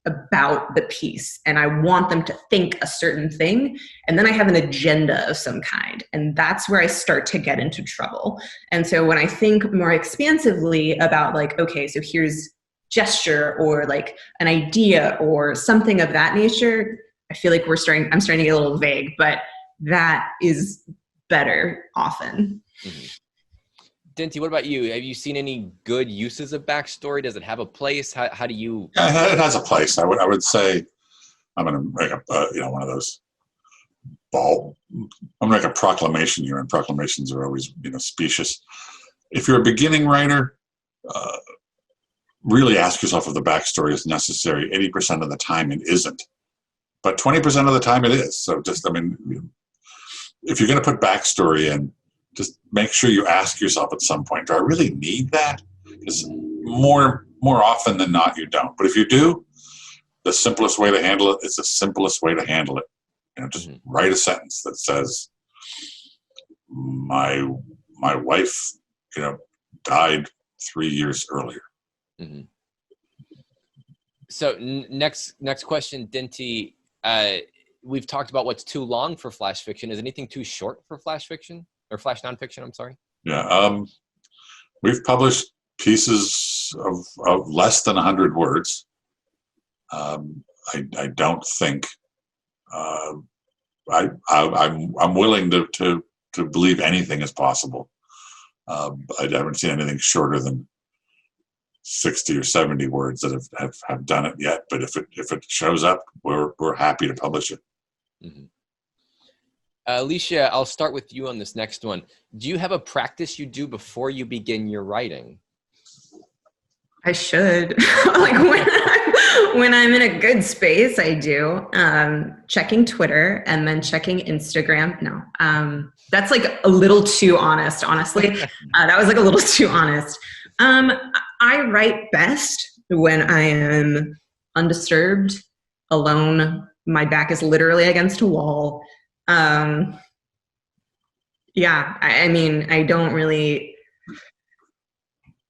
about the piece. And I want them to think a certain thing. And then I have an agenda of some kind. And that's where I start to get into trouble. And so when I think more expansively about like, okay, so here's gesture or like an idea or something of that nature, I feel like I'm starting to get a little vague, but that is better often. Mm-hmm. Dinty, what about you? Have you seen any good uses of backstory? Does it have a place? How do you? Yeah, it has a place. I would say I'm going to make up, one of those I'm going to make a proclamation here, and proclamations are always, specious. If you're a beginning writer, really ask yourself if the backstory is necessary. 80% of the time it isn't, but 20% of the time it is. So just, if you're going to put backstory in, just make sure you ask yourself at some point, do I really need that? Because more often than not, you don't. But if you do, the simplest way to handle it is the simplest way to handle it. Just write a sentence that says, my wife, died 3 years earlier. Mm-hmm. So next question, Dinty. We've talked about what's too long for flash fiction. Is anything too short for flash fiction or flash nonfiction? I'm sorry. Yeah, we've published pieces of less than 100 words. I don't think I'm willing to believe anything is possible. I haven't seen anything shorter than 60 or 70 words that have done it yet. But if it shows up, we're happy to publish it. Mm-hmm. Alysia, I'll start with you on this next one. Do you have a practice you do before you begin your writing? I should. Like when I'm in a good space, I do. Checking Twitter and then checking Instagram. No, that's like a little too honest, honestly. That was like a little too honest. I write best when I am undisturbed, alone. My back is literally against a wall. Yeah, I don't really,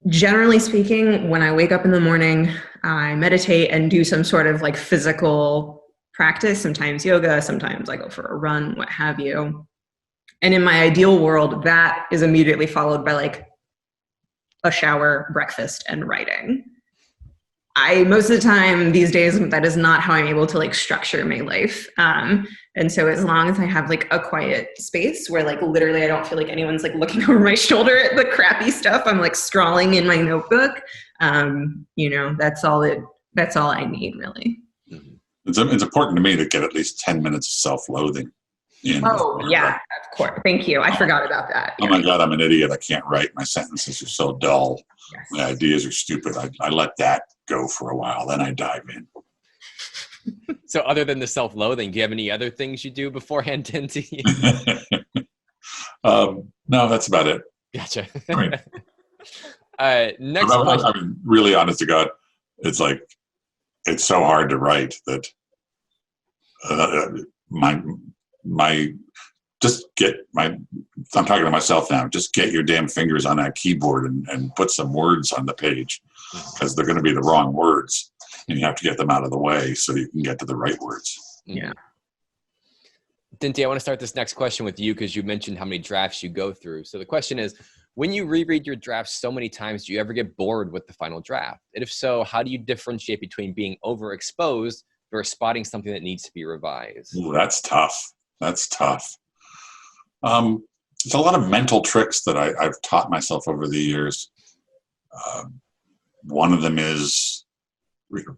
generally speaking, when I wake up in the morning, I meditate and do some sort of like physical practice, sometimes yoga, sometimes I go for a run, what have you. And in my ideal world, that is immediately followed by like a shower, breakfast, and writing. Most of the time these days, that is not how I'm able to like structure my life. And so as long as I have like a quiet space where like literally I don't feel like anyone's like looking over my shoulder at the crappy stuff I'm like scrawling in my notebook, that's all I need really. It's important to me to get at least 10 minutes of self-loathing. Oh yeah, of course. Thank you. I forgot about that. Oh my God, I'm an idiot. I can't write. My sentences are so dull. Yes. My ideas are stupid. I let that go for a while. Then I dive in. So other than the self-loathing, do you have any other things you do beforehand, Dinty? No, that's about it. Gotcha. Right. Next question. I mean, really honest to God, it's like, it's so hard to write that my just I'm talking to myself now, just get your damn fingers on that keyboard and put some words on the page, because they're going to be the wrong words, and you have to get them out of the way so you can get to the right words. Yeah. Dinty, I want to start this next question with you because you mentioned how many drafts you go through. So the question is, when you reread your drafts so many times, do you ever get bored with the final draft? And if so, how do you differentiate between being overexposed versus spotting something that needs to be revised? Ooh, that's tough. That's tough. There's a lot of mental tricks that I've taught myself over the years. One of them is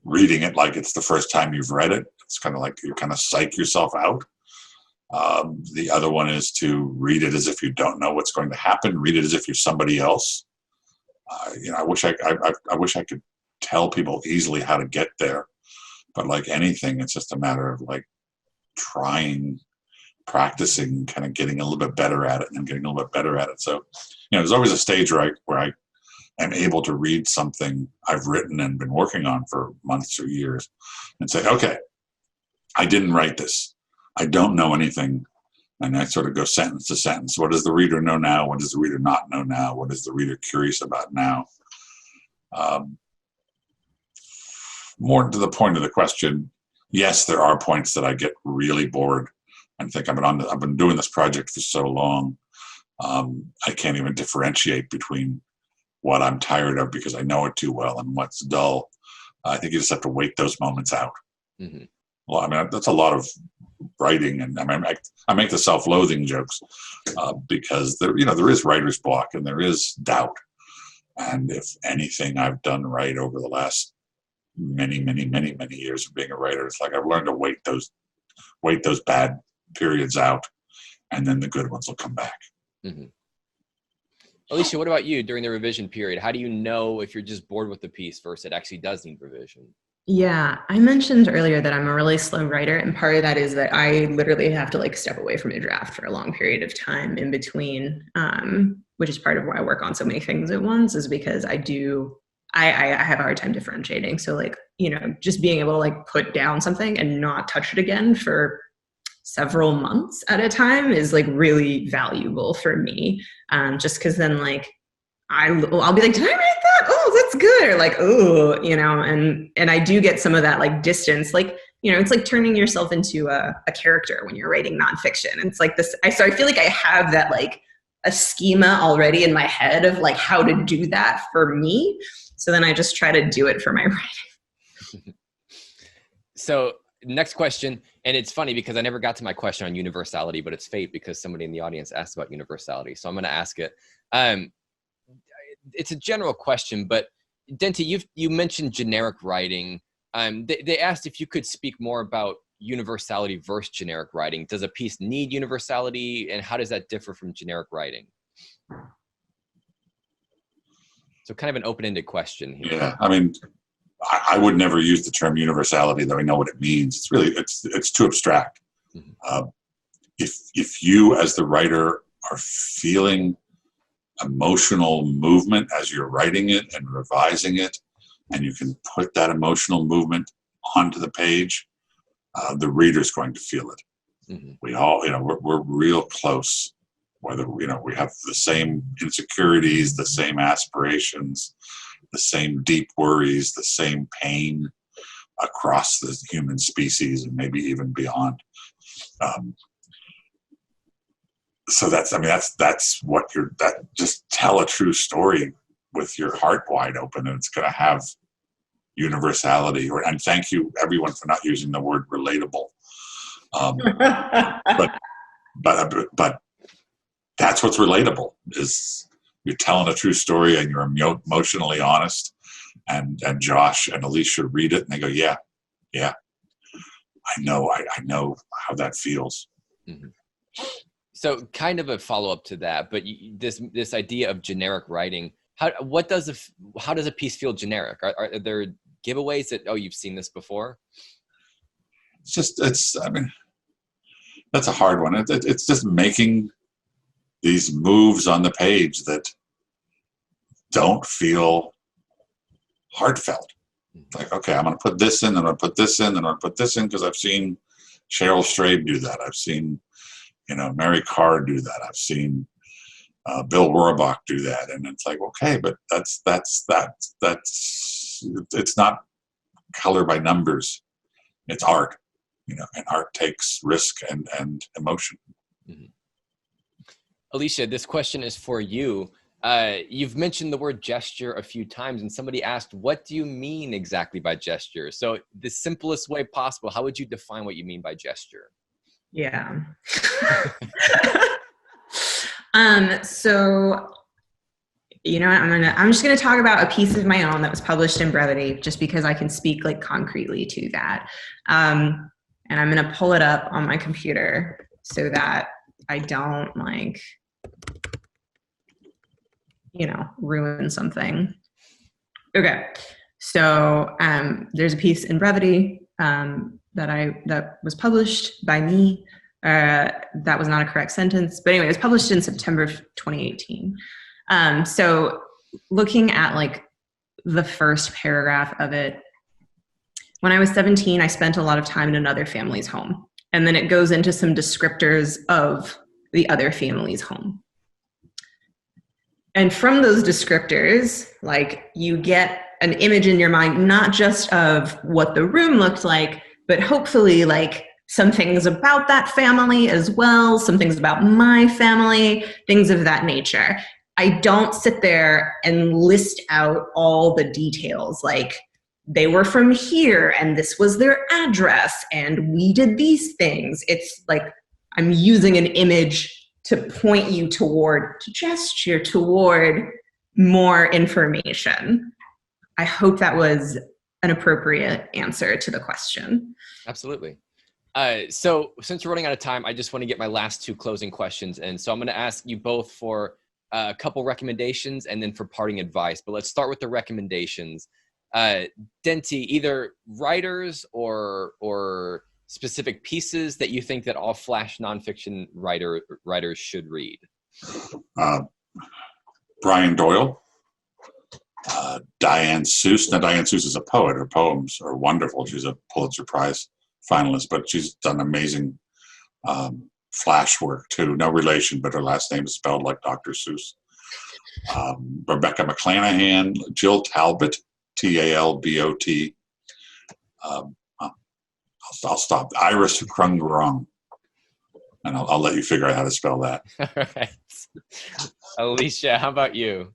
reading it like it's the first time you've read it. It's kind of like you kind of psych yourself out. The other one is to read it as if you don't know what's going to happen. Read it as if you're somebody else. I wish I could tell people easily how to get there, but like anything, it's just a matter of like trying, practicing, kind of getting a little bit better at it, and getting a little bit better at it. So, there's always a stage where I am able to read something I've written and been working on for months or years, and say, okay, I didn't write this. I don't know anything. And I sort of go sentence to sentence. What does the reader know now? What does the reader not know now? What is the reader curious about now? More to the point of the question, yes, there are points that I get really bored and think I've been doing this project for so long. I can't even differentiate between what I'm tired of because I know it too well and what's dull. I think you just have to wait those moments out. Mm-hmm. Well, I mean, that's a lot of writing, and I make the self-loathing jokes because there is writer's block and there is doubt. And if anything I've done right over the last many years of being a writer, it's like I've learned to wait those bad periods out, and then the good ones will come back. Mm-hmm. Alysia, what about you during the revision period? How do you know if you're just bored with the piece versus it actually does need revision? Yeah, I mentioned earlier that I'm a really slow writer, and part of that is that I literally have to like step away from a draft for a long period of time in between, which is part of why I work on so many things at once, is because I have a hard time differentiating. So like, just being able to like put down something and not touch it again for several months at a time is like really valuable for me. Just because then like I'll be like, did I write that? Oh, that's good. Or like, oh, and I do get some of that like distance, like, it's like turning yourself into a character when you're writing nonfiction. It's like this, so I feel like I have that like a schema already in my head of like how to do that for me. So then I just try to do it for my writing. So next question, and it's funny because I never got to my question on universality, but it's fate because somebody in the audience asked about universality. So I'm going to ask it. It's a general question, but Dinty, you mentioned generic writing. They asked if you could speak more about universality versus generic writing. Does a piece need universality, and how does that differ from generic writing? So kind of an open-ended question here. Yeah, I mean, I would never use the term universality, though I know what it means. It's too abstract. Mm-hmm. If you as the writer are feeling emotional movement as you're writing it and revising it, and you can put that emotional movement onto the page, the reader's going to feel it. Mm-hmm. We all, we're real close, whether, we have the same insecurities, the same aspirations, the same deep worries, the same pain across the human species and maybe even beyond. So that's what just tell a true story with your heart wide open, and it's going to have universality. And thank you everyone for not using the word relatable. But that's what's relatable, is you're telling a true story and you're emotionally honest. And Josh and Alysia read it and they go, yeah, I know how that feels. Mm-hmm. So kind of a follow-up to that, but this idea of generic writing, how does a piece feel generic? Are there giveaways that, oh, you've seen this before? I mean, that's a hard one. It's just making these moves on the page that don't feel heartfelt. Like, okay, I'm going to put this in, and I'm going to put this in, and I'm going to put this in, because I've seen Cheryl Strayed do that. I've seen Mary Carr do that. I've seen Bill Rohrbach do that, and it's like, okay, but that's it's not color by numbers. It's art, and art takes risk and emotion. Mm-hmm. Alysia, this question is for you. You've mentioned the word gesture a few times, and somebody asked, what do you mean exactly by gesture? So the simplest way possible, how would you define what you mean by gesture? Yeah. So, I'm just going to talk about a piece of my own that was published in Brevity, just because I can speak like concretely to that. And I'm going to pull it up on my computer so that I don't ruin something. Okay. So, there's a piece in Brevity, that was published by me. That was not a correct sentence, but anyway, it was published in September of 2018. So looking at the first paragraph of it, when I was 17, I spent a lot of time in another family's home. And then it goes into some descriptors of the other family's home. And from those descriptors, you get an image in your mind, not just of what the room looked like, but hopefully some things about that family as well, some things about my family, things of that nature. I don't sit there and list out all the details, they were from here and this was their address and we did these things. It's I'm using an image to point you to gesture toward more information. I hope that was an appropriate answer to the question. Absolutely. So since we're running out of time, I just want to get my last two closing questions in. So I'm going to ask you both for a couple recommendations and then for parting advice. But let's start with the recommendations. Dinty, either writers or specific pieces that you think that all flash nonfiction writers should read. Brian Doyle, Diane Seuss. Now, Diane Seuss is a poet. Her poems are wonderful. She's a Pulitzer Prize finalist, but she's done amazing flash work too. No relation, but her last name is spelled like Dr. Seuss. Rebecca McClanahan, Jill Talbot, Talbot. I'll stop. Iris Krungrong, and I'll let you figure out how to spell that. All right. Alysia, how about you?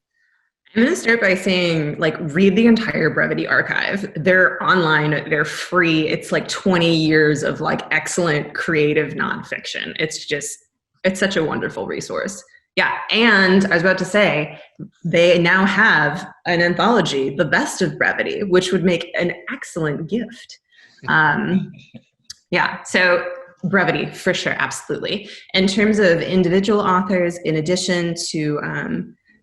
I'm going to start by saying, read the entire Brevity archive. They're online. They're free. It's 20 years of excellent creative nonfiction. It's such a wonderful resource. Yeah. And I was about to say, they now have an anthology, The Best of Brevity, which would make an excellent gift. Yeah. So Brevity, for sure. Absolutely. In terms of individual authors, in addition to,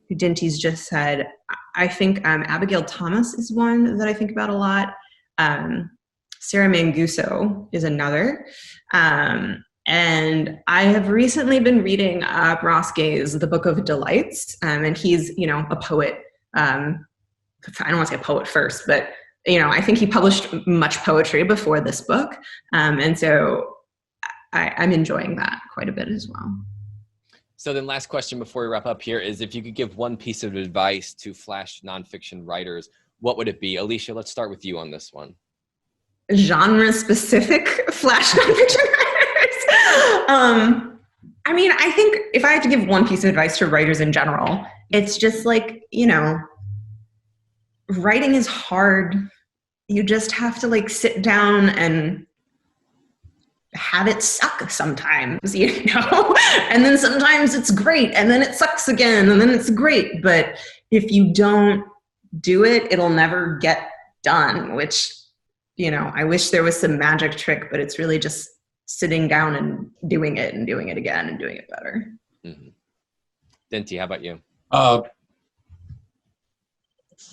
who Dinty's just said, I think Abigail Thomas is one that I think about a lot. Sarah Manguso is another. And I have recently been reading Ross Gay's The Book of Delights, and he's, a poet. I don't want to say poet first, but, I think he published much poetry before this book. And so I'm enjoying that quite a bit as well. So then last question before we wrap up here is, if you could give one piece of advice to flash nonfiction writers, what would it be? Alysia, let's start with you on this one. Genre-specific flash nonfiction writers? I think if I had to give one piece of advice to writers in general, it's just writing is hard. You just have to sit down and have it suck sometimes, and then sometimes it's great and then it sucks again and then it's great. But if you don't do it, it'll never get done, which, I wish there was some magic trick, but it's really just sitting down and doing it again and doing it better. Mm-hmm. Dinty, how about you?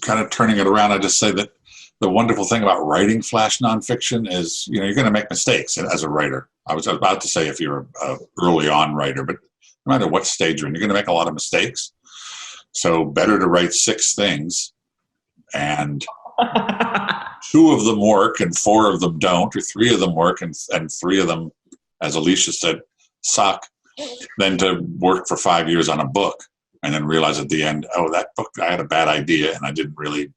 Kind of turning it around, I just say that the wonderful thing about writing flash nonfiction is, you're going to make mistakes as a writer. I was about to say if you're an early on writer, but no matter what stage you're in, you're going to make a lot of mistakes. So better to write 6 things and 2 of them work and 4 of them don't, or 3 of them work and 3 of them, as Alysia said, suck. than to work for 5 years on a book and then realize at the end, oh, that book, I had a bad idea and I didn't really.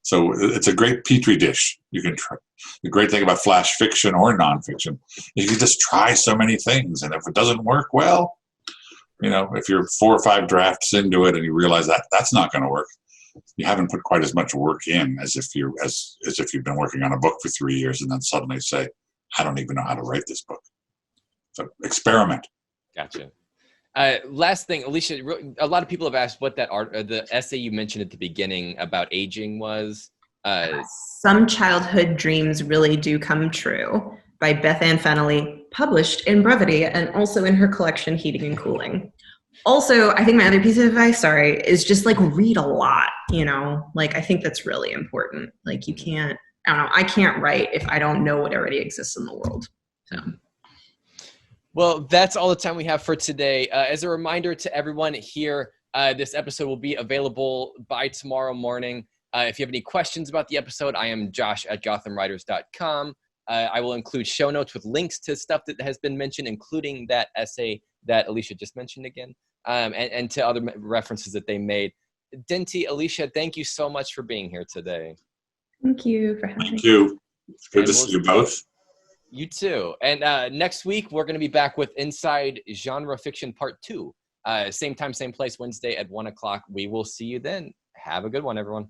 So it's a great petri dish. You can try. The great thing about flash fiction or nonfiction is you can just try so many things, and if it doesn't work, well, if you're 4 or 5 drafts into it and you realize that that's not going to work, you haven't put quite as much work in as if you've been working on a book for 3 years and then suddenly say, I don't even know how to write this book. So experiment. Gotcha. Last thing, Alysia, a lot of people have asked what that the essay you mentioned at the beginning about aging was. Some Childhood Dreams Really Do Come True by Beth Ann Fennelly, published in Brevity and also in her collection Heating and Cooling. Also, I think my other piece of advice, is just read a lot, I think that's really important. You can't, I can't write if I don't know what already exists in the world. So. Well, that's all the time we have for today. As a reminder to everyone here, this episode will be available by tomorrow morning. If you have any questions about the episode, I am Josh at gothamwriters.com. I will include show notes with links to stuff that has been mentioned, including that essay that Alysia just mentioned again, and to other references that they made. Dinty, Alysia, thank you so much for being here today. Thank you for having me. Thank you. It's good to see you both. You too. And next week, we're going to be back with Inside Genre Fiction Part 2. Same time, same place, Wednesday at 1 o'clock. We will see you then. Have a good one, everyone.